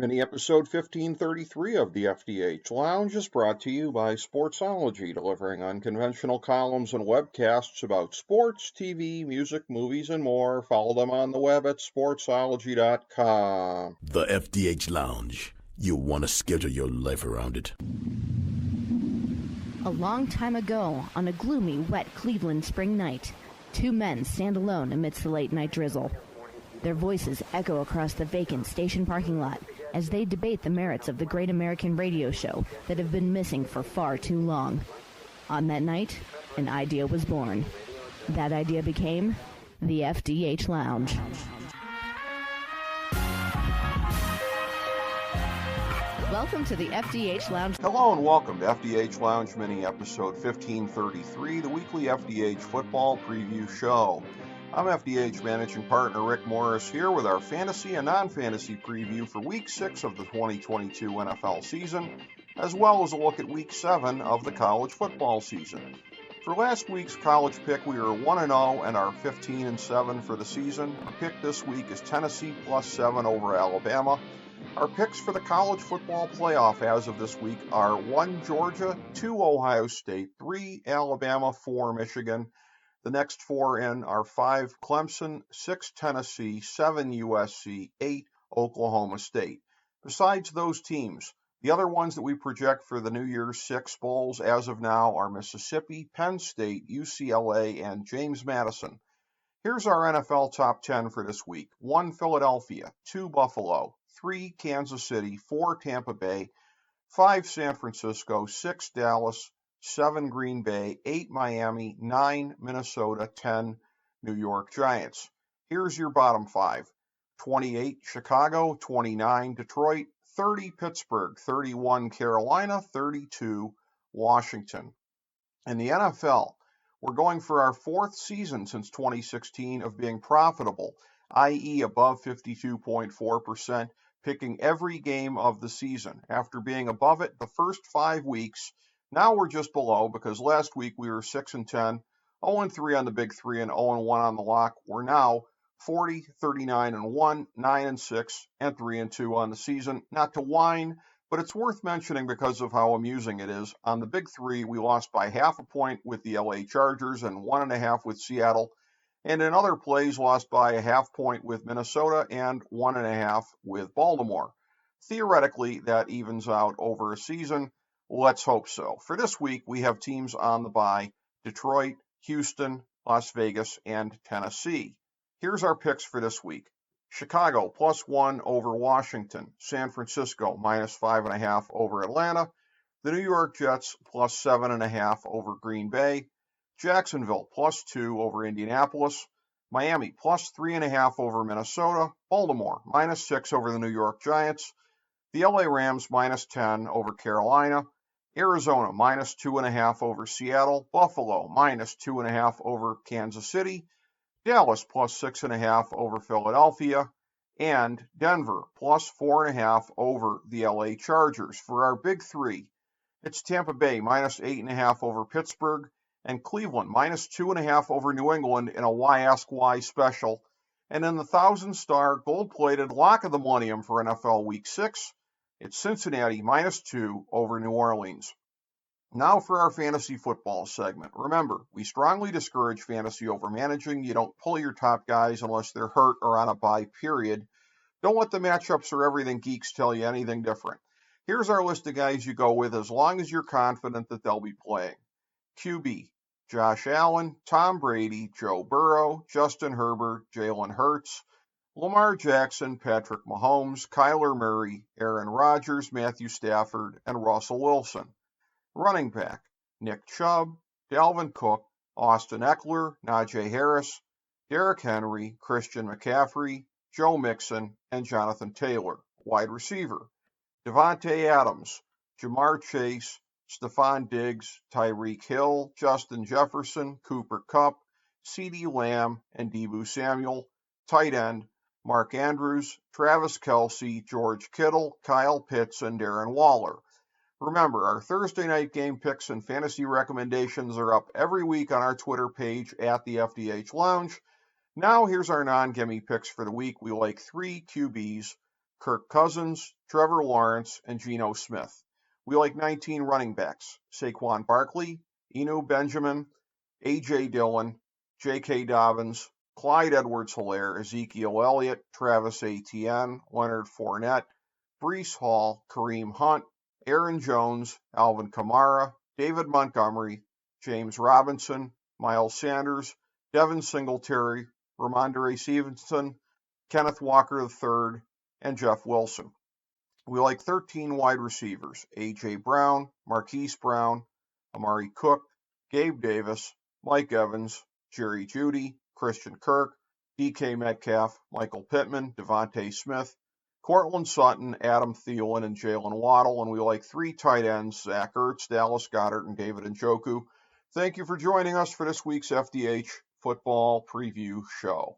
Mini episode 1533 of the FDH Lounge is brought to you by Sportsology, delivering unconventional columns and webcasts about sports, TV, music, movies, and more. Follow them on the web at sportsology.com. The FDH Lounge. You want to schedule your life around it. A long time ago, on a gloomy, wet Cleveland spring night, two men stand alone amidst the late-night drizzle. Their voices echo across the vacant station parking lot as they debate the merits of the great American radio show that have been missing for far too long. On that night, an idea was born. That idea became the FDH Lounge. Welcome to the FDH Lounge. Hello and welcome to FDH Lounge Mini episode 1533, the weekly FDH football preview show. I'm FDH Managing Partner Rick Morris here with our fantasy and non-fantasy preview for Week 6 of the 2022 NFL season, as well as a look at Week 7 of the college football season. For last week's college pick, we were 1-0 and are 15-7 for the season. Our pick this week is Tennessee +7 over Alabama. Our picks for the college football playoff as of this week are 1 Georgia, 2 Ohio State, 3 Alabama, 4 Michigan. The next 4 in are 5 Clemson, 6 Tennessee, 7 USC, 8 Oklahoma State. Besides those teams, the other ones that we project for the New Year's 6 bowls as of now are Mississippi, Penn State, UCLA, and James Madison. Here's our NFL top 10 for this week. 1 Philadelphia, 2 Buffalo, 3 Kansas City, 4 Tampa Bay, 5 San Francisco, 6 Dallas, 7 Green Bay, 8 Miami, 9 Minnesota, 10 New York Giants. Here's your bottom 5. 28 Chicago, 29 Detroit, 30 Pittsburgh, 31 Carolina, 32 Washington. In the NFL, we're going for our 4th season since 2016 of being profitable, i.e. above 52.4%, picking every game of the season. After being above it the first 5 weeks, now we're just below because last week we were 6-10, 0-3 on the Big Three, and 0-1 on the lock. We're now 40, 39-1, 9-6, and 3-2 on the season. Not to whine, but it's worth mentioning because of how amusing it is. On the Big Three, we lost by half a point with the LA Chargers and 1.5 with Seattle, and in other plays lost by a half point with Minnesota and 1.5 with Baltimore. Theoretically, that evens out over a season. Let's hope so. For this week, we have teams on the bye: Detroit, Houston, Las Vegas, and Tennessee. Here's our picks for this week. Chicago +1 over Washington. San Francisco -5.5 over Atlanta. The New York Jets +7.5 over Green Bay. Jacksonville +2 over Indianapolis. Miami +3.5 over Minnesota. Baltimore -6 over the New York Giants. The LA Rams -10 over Carolina. Arizona -2.5 over Seattle. Buffalo -2.5 over Kansas City. Dallas +6.5 over Philadelphia. And Denver +4.5 over the LA Chargers. For our Big Three, it's Tampa Bay -8.5 over Pittsburgh, and Cleveland -2.5 over New England in a Why Ask Why special. And in the 1,000-star gold-plated lock of the millennium for NFL Week 6, it's Cincinnati -2 over New Orleans. Now for our fantasy football segment. Remember, we strongly discourage fantasy over managing. You don't pull your top guys unless they're hurt or on a bye, period. Don't let the matchups or everything geeks tell you anything different. Here's our list of guys you go with as long as you're confident that they'll be playing. QB, Josh Allen, Tom Brady, Joe Burrow, Justin Herbert, Jalen Hurts, Lamar Jackson, Patrick Mahomes, Kyler Murray, Aaron Rodgers, Matthew Stafford, and Russell Wilson. Running back, Nick Chubb, Dalvin Cook, Austin Eckler, Najee Harris, Derrick Henry, Christian McCaffrey, Joe Mixon, and Jonathan Taylor. Wide receiver, Devontae Adams, Jamar Chase, Stephon Diggs, Tyreek Hill, Justin Jefferson, Cooper Kupp, CeeDee Lamb, and Deebo Samuel. Tight end, Mark Andrews, Travis Kelce, George Kittle, Kyle Pitts, and Darren Waller. Remember, our Thursday night game picks and fantasy recommendations are up every week on our Twitter page at the FDH Lounge. Now here's our non-gimme picks for the week. We like 3 QBs: Kirk Cousins, Trevor Lawrence, and Geno Smith. We like 19 running backs: Saquon Barkley, Eno Benjamin, A.J. Dillon, J.K. Dobbins, Clyde Edwards-Helaire, Ezekiel Elliott, Travis Etienne, Leonard Fournette, Breece Hall, Kareem Hunt, Aaron Jones, Alvin Kamara, David Montgomery, James Robinson, Miles Sanders, Devin Singletary, Ramondre Stevenson, Kenneth Walker III, and Jeff Wilson. We like 13 wide receivers: A.J. Brown, Marquise Brown, Amari Cook, Gabe Davis, Mike Evans, Jerry Jeudy, Christian Kirk, DK Metcalf, Michael Pittman, Devontae Smith, Courtland Sutton, Adam Thielen, and Jalen Waddle. And we like 3 tight ends: Zach Ertz, Dallas Goedert, and David Njoku. Thank you for joining us for this week's FDH Football Preview Show.